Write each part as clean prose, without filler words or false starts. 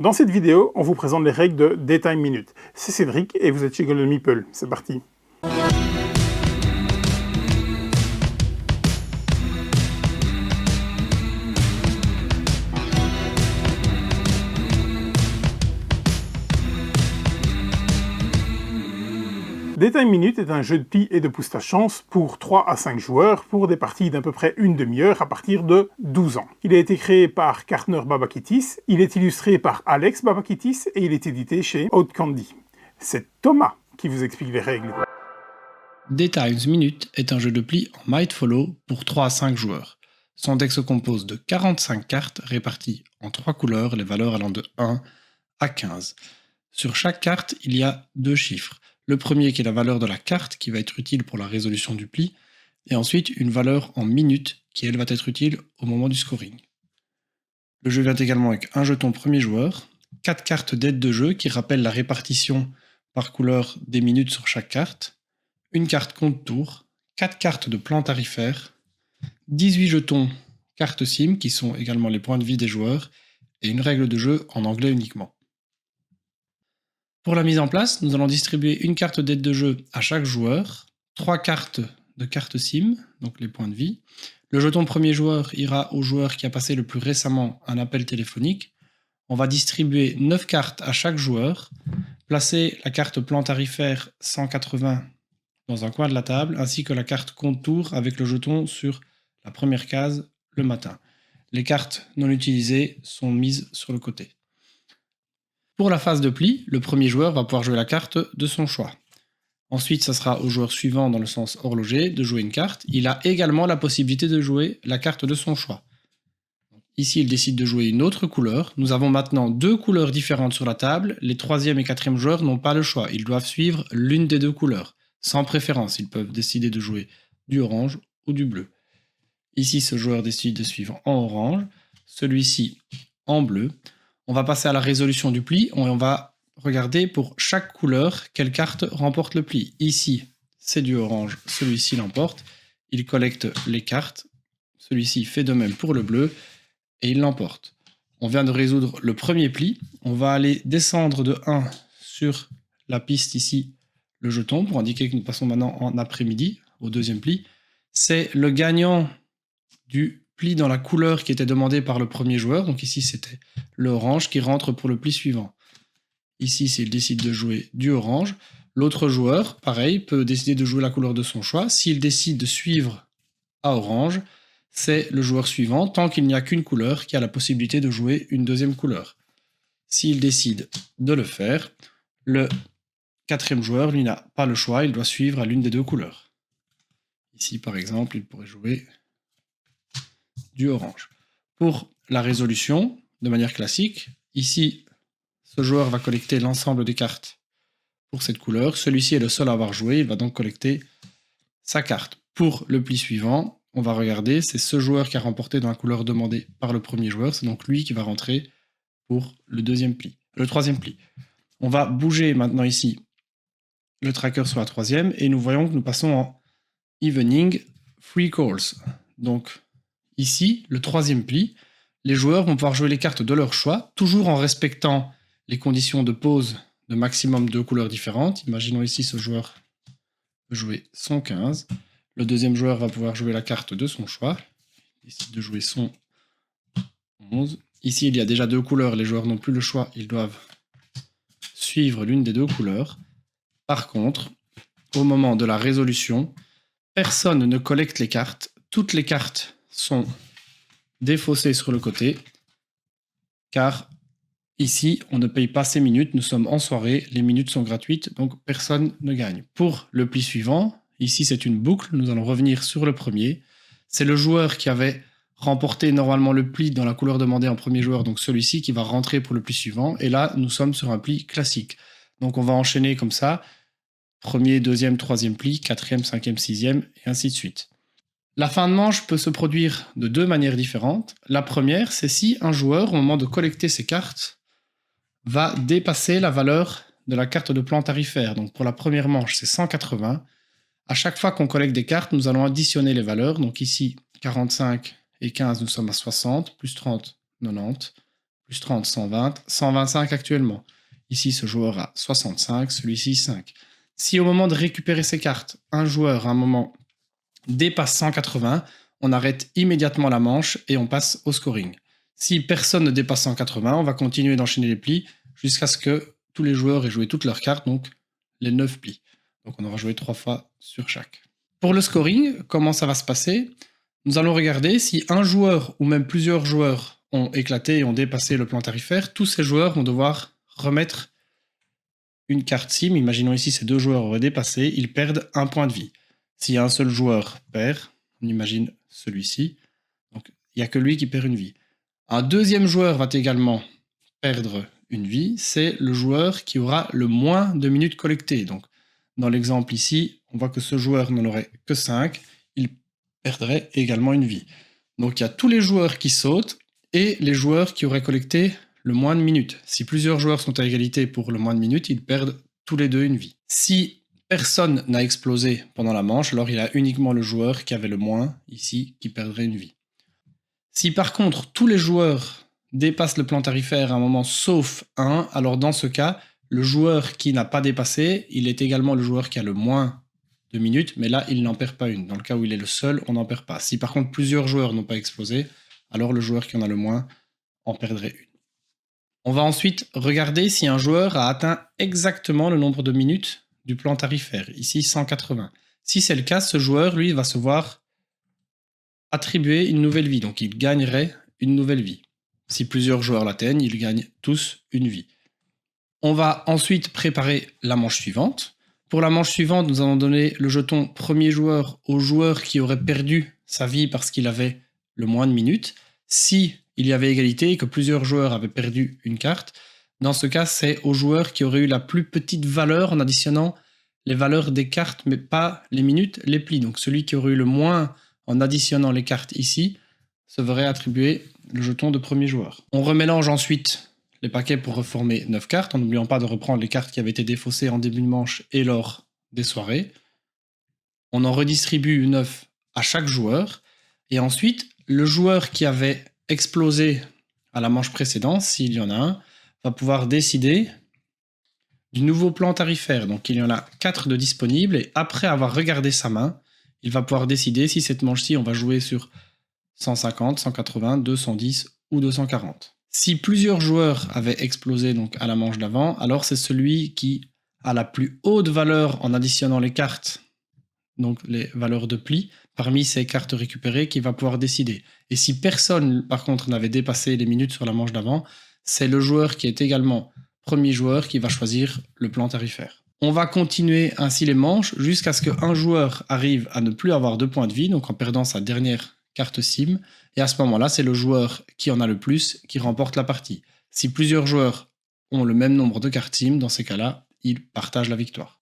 Dans cette vidéo, on vous présente les règles de Daytime Minute. C'est Cédric et vous êtes chez Golden Meeple. C'est parti. Daytime Minute est un jeu de plis et de pousse ta chance pour 3 à 5 joueurs pour des parties d'à peu près une demi-heure à partir de 12 ans. Il a été créé par Kartner Babakitis, il est illustré par Alex Babakitis et il est édité chez Out Candy. C'est Thomas qui vous explique les règles. Daytime Minute est un jeu de plis en Might Follow pour 3 à 5 joueurs. Son deck se compose de 45 cartes réparties en 3 couleurs, les valeurs allant de 1 à 15. Sur chaque carte, il y a 2 chiffres. Le premier qui est la valeur de la carte qui va être utile pour la résolution du pli, et ensuite une valeur en minutes qui elle va être utile au moment du scoring. Le jeu vient également avec un jeton premier joueur, 4 cartes d'aide de jeu qui rappellent la répartition par couleur des minutes sur chaque carte, une carte compte tour, 4 cartes de plan tarifaire, 18 jetons cartes sim qui sont également les points de vie des joueurs, et une règle de jeu en anglais uniquement. Pour la mise en place, nous allons distribuer une carte d'aide de jeu à chaque joueur, 3 cartes de cartes SIM, donc les points de vie. Le jeton premier joueur ira au joueur qui a passé le plus récemment un appel téléphonique. On va distribuer 9 cartes à chaque joueur, placer la carte plan tarifaire 180 dans un coin de la table, ainsi que la carte compte tour avec le jeton sur la première case le matin. Les cartes non utilisées sont mises sur le côté. Pour la phase de pli, le premier joueur va pouvoir jouer la carte de son choix. Ensuite, ça sera au joueur suivant dans le sens horloger de jouer une carte. Il a également la possibilité de jouer la carte de son choix. Ici, il décide de jouer une autre couleur. Nous avons maintenant 2 couleurs différentes sur la table. Les 3e et 4e joueurs n'ont pas le choix. Ils doivent suivre l'une des 2 couleurs. Sans préférence, ils peuvent décider de jouer du orange ou du bleu. Ici, ce joueur décide de suivre en orange, celui-ci en bleu. On va passer à la résolution du pli et on va regarder pour chaque couleur quelle carte remporte le pli. Ici, c'est du orange, celui-ci l'emporte. Il collecte les cartes, celui-ci fait de même pour le bleu et il l'emporte. On vient de résoudre le premier pli. On va aller descendre de 1 sur la piste ici, le jeton, pour indiquer que nous passons maintenant en après-midi, au deuxième pli. C'est le gagnant du pli dans la couleur qui était demandée par le premier joueur. Donc ici, c'était l'orange qui rentre pour le pli suivant. Ici, s'il décide de jouer du orange, l'autre joueur, pareil, peut décider de jouer la couleur de son choix. S'il décide de suivre à orange, c'est le joueur suivant, tant qu'il n'y a qu'une couleur qui a la possibilité de jouer une deuxième couleur. S'il décide de le faire, le 4e joueur, lui, n'a pas le choix, il doit suivre à l'une des 2 couleurs. Ici, par exemple, il pourrait jouer du orange. Pour la résolution, de manière classique, ici, ce joueur va collecter l'ensemble des cartes pour cette couleur. Celui-ci est le seul à avoir joué, il va donc collecter sa carte. Pour le pli suivant, on va regarder, c'est ce joueur qui a remporté dans la couleur demandée par le premier joueur, c'est donc lui qui va rentrer pour le 3e pli. On va bouger maintenant ici le tracker sur la 3e et nous voyons que nous passons en Evening Free Calls. Donc ici, le 3e pli, les joueurs vont pouvoir jouer les cartes de leur choix, toujours en respectant les conditions de pause de maximum 2 couleurs différentes. Imaginons ici ce joueur peut jouer son 15. Le 2e joueur va pouvoir jouer la carte de son choix. Il décide de jouer son 11. Ici, il y a déjà 2 couleurs. Les joueurs n'ont plus le choix. Ils doivent suivre l'une des 2 couleurs. Par contre, au moment de la résolution, personne ne collecte les cartes. Toutes les cartes sont défaussées sur le côté, car ici, on ne paye pas ces minutes, nous sommes en soirée, les minutes sont gratuites, donc personne ne gagne. Pour le pli suivant, ici c'est une boucle, nous allons revenir sur le premier. C'est le joueur qui avait remporté normalement le pli dans la couleur demandée en premier joueur, donc celui-ci qui va rentrer pour le pli suivant, et là nous sommes sur un pli classique. Donc on va enchaîner comme ça, 1er, 2e, 3e pli, 4e, 5e, 6e, et ainsi de suite. La fin de manche peut se produire de 2 manières différentes. La première, c'est si un joueur, au moment de collecter ses cartes, va dépasser la valeur de la carte de plan tarifaire. Donc pour la première manche, c'est 180. À chaque fois qu'on collecte des cartes, nous allons additionner les valeurs. Donc ici, 45 et 15, nous sommes à 60, plus 30, 90, plus 30, 120, 125 actuellement. Ici, ce joueur a 65, celui-ci 5. Si au moment de récupérer ses cartes, un joueur à un moment dépasse 180, on arrête immédiatement la manche et on passe au scoring. Si personne ne dépasse 180, on va continuer d'enchaîner les plis jusqu'à ce que tous les joueurs aient joué toutes leurs cartes, donc les 9 plis. Donc on aura joué 3 fois sur chaque. Pour le scoring, comment ça va se passer? Nous allons regarder si un joueur ou même plusieurs joueurs ont éclaté et ont dépassé le plan tarifaire. Tous ces joueurs vont devoir remettre une carte sim. Imaginons ici ces 2 joueurs auraient dépassé, ils perdent 1 point de vie. Si un seul joueur perd, on imagine celui-ci, donc il n'y a que lui qui perd une vie. Un deuxième joueur va également perdre une vie, c'est le joueur qui aura le moins de minutes collectées. Donc, dans l'exemple ici, on voit que ce joueur n'en aurait que 5, il perdrait également une vie. Donc il y a tous les joueurs qui sautent et les joueurs qui auraient collecté le moins de minutes. Si plusieurs joueurs sont à égalité pour le moins de minutes, ils perdent tous les deux une vie. Si personne n'a explosé pendant la manche, alors il y a uniquement le joueur qui avait le moins, ici, qui perdrait une vie. Si par contre tous les joueurs dépassent le plan tarifaire à un moment sauf un, alors dans ce cas, le joueur qui n'a pas dépassé, il est également le joueur qui a le moins de minutes, mais là il n'en perd pas une. Dans le cas où il est le seul, on n'en perd pas. Si par contre plusieurs joueurs n'ont pas explosé, alors le joueur qui en a le moins en perdrait une. On va ensuite regarder si un joueur a atteint exactement le nombre de minutes du plan tarifaire, ici 180. Si c'est le cas, ce joueur, lui, va se voir attribuer une nouvelle vie, donc il gagnerait une nouvelle vie. Si plusieurs joueurs l'atteignent, ils gagnent tous une vie. On va ensuite préparer la manche suivante. Pour la manche suivante, nous allons donner le jeton premier joueur au joueur qui aurait perdu sa vie parce qu'il avait le moins de minutes. Si il y avait égalité et que plusieurs joueurs avaient perdu une carte, dans ce cas, c'est au joueur qui aurait eu la plus petite valeur en additionnant les valeurs des cartes, mais pas les minutes, les plis. Donc celui qui aurait eu le moins en additionnant les cartes ici, se verrait attribuer le jeton de premier joueur. On remélange ensuite les paquets pour reformer 9 cartes, en n'oubliant pas de reprendre les cartes qui avaient été défaussées en début de manche et lors des soirées. On en redistribue 9 à chaque joueur, et ensuite, le joueur qui avait explosé à la manche précédente, s'il y en a un, va pouvoir décider du nouveau plan tarifaire. Donc il y en a 4 de disponibles, et après avoir regardé sa main, il va pouvoir décider si cette manche-ci, on va jouer sur 150, 180, 210 ou 240. Si plusieurs joueurs avaient explosé donc à la manche d'avant, alors c'est celui qui a la plus haute valeur en additionnant les cartes, donc les valeurs de pli, parmi ces cartes récupérées qui va pouvoir décider. Et si personne, par contre, n'avait dépassé les minutes sur la manche d'avant, c'est le joueur qui est également premier joueur qui va choisir le plan tarifaire. On va continuer ainsi les manches jusqu'à ce qu'un joueur arrive à ne plus avoir 2 points de vie, donc en perdant sa dernière carte sim, et à ce moment-là, c'est le joueur qui en a le plus qui remporte la partie. Si plusieurs joueurs ont le même nombre de cartes sim, dans ces cas-là, ils partagent la victoire.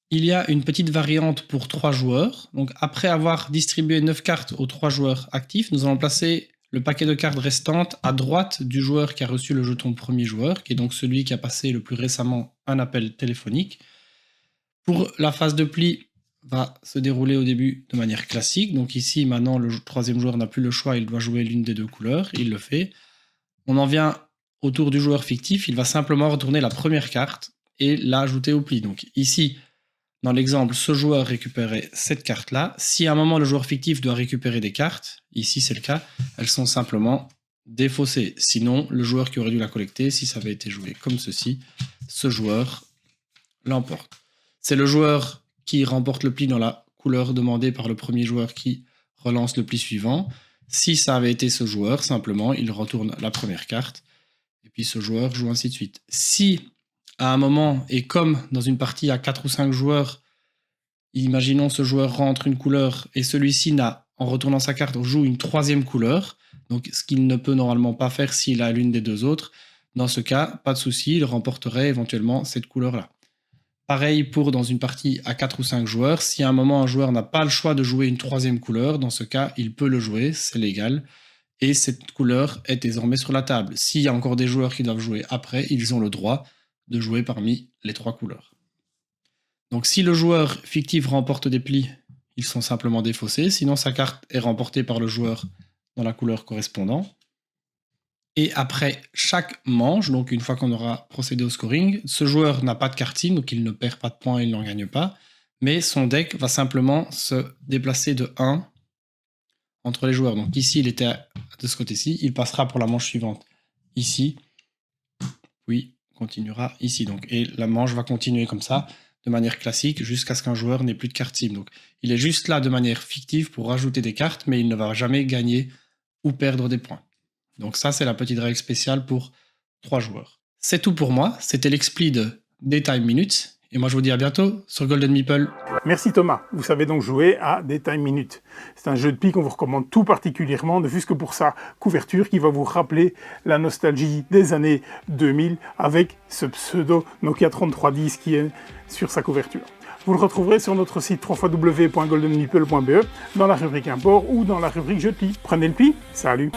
Il y a une petite variante pour 3 joueurs. Donc après avoir distribué 9 cartes aux 3 joueurs actifs, nous allons placer le paquet de cartes restantes à droite du joueur qui a reçu le jeton premier joueur, qui est donc celui qui a passé le plus récemment un appel téléphonique. Pour la phase de pli, va se dérouler au début de manière classique. Donc ici, maintenant, le troisième joueur n'a plus le choix, il doit jouer l'une des 2 couleurs, il le fait. On en vient au tour du joueur fictif, il va simplement retourner la première carte et l'ajouter au pli. Donc ici, dans l'exemple, ce joueur récupérait cette carte-là. Si à un moment le joueur fictif doit récupérer des cartes, ici c'est le cas, elles sont simplement défaussées. Sinon, le joueur qui aurait dû la collecter, si ça avait été joué comme ceci, ce joueur l'emporte. C'est le joueur qui remporte le pli dans la couleur demandée par le premier joueur qui relance le pli suivant. Si ça avait été ce joueur, simplement, il retourne la première carte, et puis ce joueur joue ainsi de suite. Si, à un moment, et comme dans une partie à 4 ou 5 joueurs, imaginons ce joueur rentre une couleur, et celui-ci n'a, en retournant sa carte, joue une 3e couleur, donc ce qu'il ne peut normalement pas faire s'il a l'une des 2 autres, dans ce cas, pas de souci, il remporterait éventuellement cette couleur-là. Pareil pour dans une partie à 4 ou 5 joueurs, si à un moment un joueur n'a pas le choix de jouer une 3e couleur, dans ce cas, il peut le jouer, c'est légal, et cette couleur est désormais sur la table. S'il y a encore des joueurs qui doivent jouer après, ils ont le droit de jouer parmi les 3 couleurs. Donc si le joueur fictif remporte des plis, ils sont simplement défaussés, sinon sa carte est remportée par le joueur dans la couleur correspondante. Et après chaque manche, donc une fois qu'on aura procédé au scoring, ce joueur n'a pas de carte team, donc il ne perd pas de points, il n'en gagne pas, mais son deck va simplement se déplacer de 1 entre les joueurs. Donc ici, il était de ce côté-ci, il passera pour la manche suivante ici, puis continuera ici. Donc, et la manche va continuer comme ça, de manière classique, jusqu'à ce qu'un joueur n'ait plus de carte team. Donc il est juste là de manière fictive pour rajouter des cartes, mais il ne va jamais gagner ou perdre des points. Donc ça, c'est la petite règle spéciale pour 3 joueurs. C'est tout pour moi, c'était l'expli de Daytime Minutes, et moi je vous dis à bientôt sur Golden Meeple. Merci Thomas, vous savez donc jouer à Daytime Minutes. C'est un jeu de pie qu'on vous recommande tout particulièrement, ne fût-ce que pour sa couverture qui va vous rappeler la nostalgie des années 2000 avec ce pseudo Nokia 3310 qui est sur sa couverture. Vous le retrouverez sur notre site www.goldenmeeple.be dans la rubrique import ou dans la rubrique jeu de pie. Prenez le pli, salut!